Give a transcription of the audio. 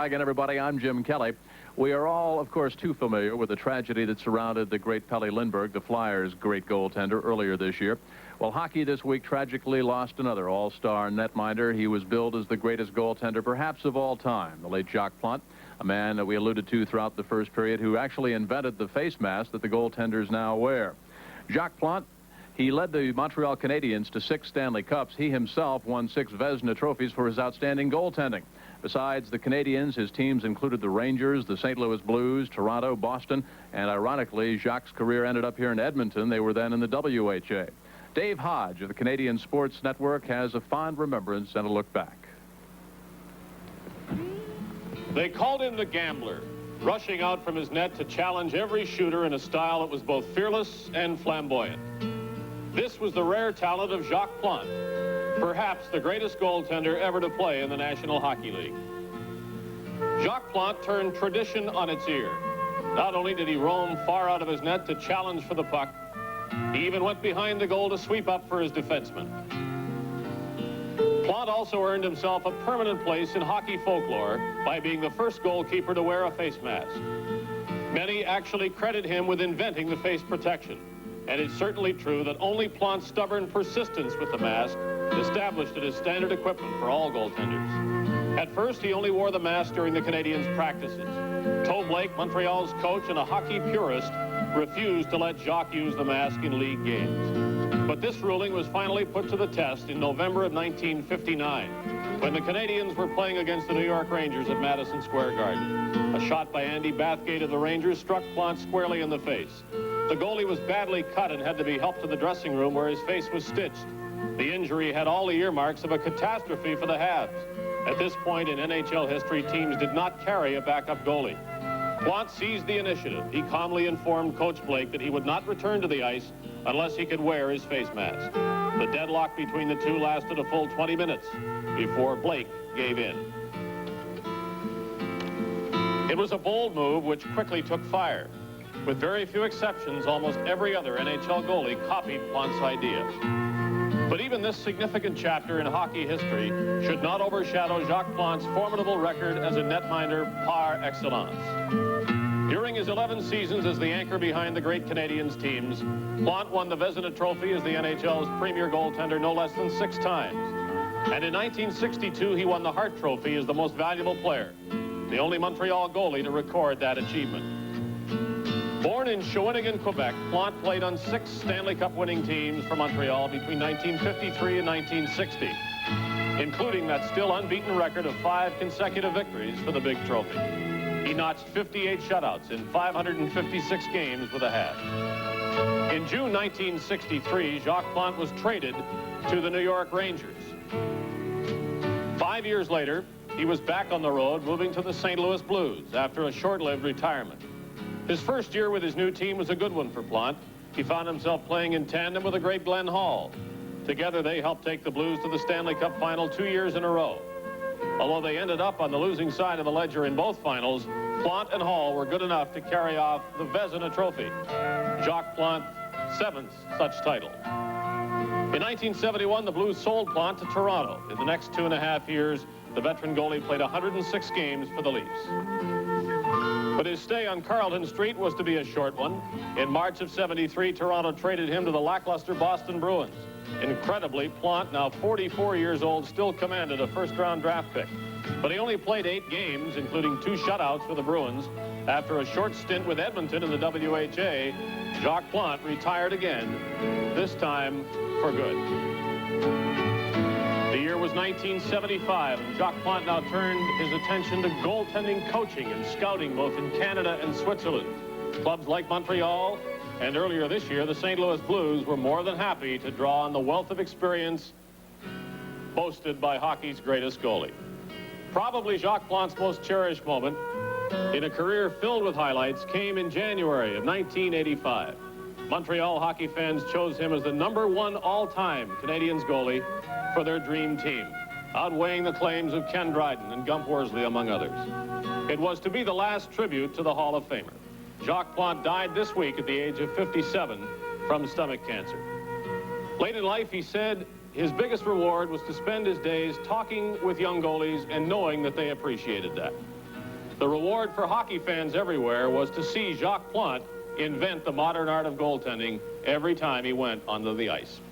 Hi again, everybody. I'm Jim Kelly. We are all, of course, too familiar with the tragedy that surrounded the great Pelle Lindbergh, the Flyers' great goaltender, earlier this year. Well, hockey this week tragically lost another all-star netminder. He was billed as the greatest goaltender, perhaps of all time, the late Jacques Plante, a man that we alluded to throughout the first period, who actually invented the face mask that the goaltenders now wear. Jacques Plante, he led the Montreal Canadiens to 6 Stanley Cups. He himself won 6 Vezina trophies for his outstanding goaltending. Besides the Canadiens, his teams included the Rangers, the St. Louis Blues, Toronto, Boston, and ironically, Jacques' career ended up here in Edmonton. They were then in the WHA. Dave Hodge of the Canadian Sports Network has a fond remembrance and a look back. They called him the Gambler, rushing out from his net to challenge every shooter in a style that was both fearless and flamboyant. This was the rare talent of Jacques Plante, perhaps the greatest goaltender ever to play in the National Hockey League. Jacques Plante turned tradition on its ear. Not only did he roam far out of his net to challenge for the puck, he even went behind the goal to sweep up for his defenseman. Plante also earned himself a permanent place in hockey folklore by being the first goalkeeper to wear a face mask. Many actually credit him with inventing the face protection. And it's certainly true that only Plante's stubborn persistence with the mask established it as standard equipment for all goaltenders. At first, he only wore the mask during the Canadiens' practices. Toe Blake, Montreal's coach and a hockey purist, refused to let Jacques use the mask in league games. But this ruling was finally put to the test in November of 1959, when the Canadiens were playing against the New York Rangers at Madison Square Garden. A shot by Andy Bathgate of the Rangers struck Plante squarely in the face. The goalie was badly cut and had to be helped to the dressing room where his face was stitched. The injury had all the earmarks of a catastrophe for the Habs. At this point in NHL history, teams did not carry a backup goalie. Plante seized the initiative. He calmly informed Coach Blake that he would not return to the ice unless he could wear his face mask. The deadlock between the two lasted a full 20 minutes before Blake gave in. It was a bold move which quickly took fire. With very few exceptions, almost every other NHL goalie copied Plante's idea. But even this significant chapter in hockey history should not overshadow Jacques Plante's formidable record as a netminder par excellence. During his 11 seasons as the anchor behind the great Canadiens teams, Plante won the Vezina Trophy as the NHL's premier goaltender no less than 6 times. And in 1962, he won the Hart Trophy as the most valuable player, the only Montreal goalie to record that achievement. Born in Shawinigan, Quebec, Plante played on 6 Stanley Cup winning teams for Montreal between 1953 and 1960, including that still unbeaten record of 5 consecutive victories for the big trophy. He notched 58 shutouts in 556 games with the Habs. In June 1963, Jacques Plante was traded to the New York Rangers. 5 years later, he was back on the road, moving to the St. Louis Blues after a short-lived retirement. His first year with his new team was a good one for Plante. He found himself playing in tandem with the great Glenn Hall. Together, they helped take the Blues to the Stanley Cup final 2 years in a row. Although they ended up on the losing side of the ledger in both finals, Plante and Hall were good enough to carry off the Vezina Trophy, Jacques Plante's 7th such title. In 1971, the Blues sold Plante to Toronto. In the next 2.5 years, the veteran goalie played 106 games for the Leafs. But his stay on Carlton Street was to be a short one. In March of '73, Toronto traded him to the lackluster Boston Bruins. Incredibly, Plante, now 44 years old, still commanded a first-round draft pick. But he only played 8 games, including 2 shutouts for the Bruins. After a short stint with Edmonton in the WHA, Jacques Plante retired again, this time for good. The year was 1975, and Jacques Plante now turned his attention to goaltending coaching and scouting both in Canada and Switzerland. Clubs like Montreal and earlier this year, the St. Louis Blues were more than happy to draw on the wealth of experience boasted by hockey's greatest goalie. Probably Jacques Plante's most cherished moment in a career filled with highlights came in January of 1985. Montreal hockey fans chose him as the #1 all-time Canadiens goalie for their dream team, outweighing the claims of Ken Dryden and Gump Worsley, among others. It was to be the last tribute to the Hall of Famer. Jacques Plante died this week at the age of 57 from stomach cancer. Late in life, he said his biggest reward was to spend his days talking with young goalies and knowing that they appreciated that. The reward for hockey fans everywhere was to see Jacques Plante invent the modern art of goaltending every time he went onto the ice.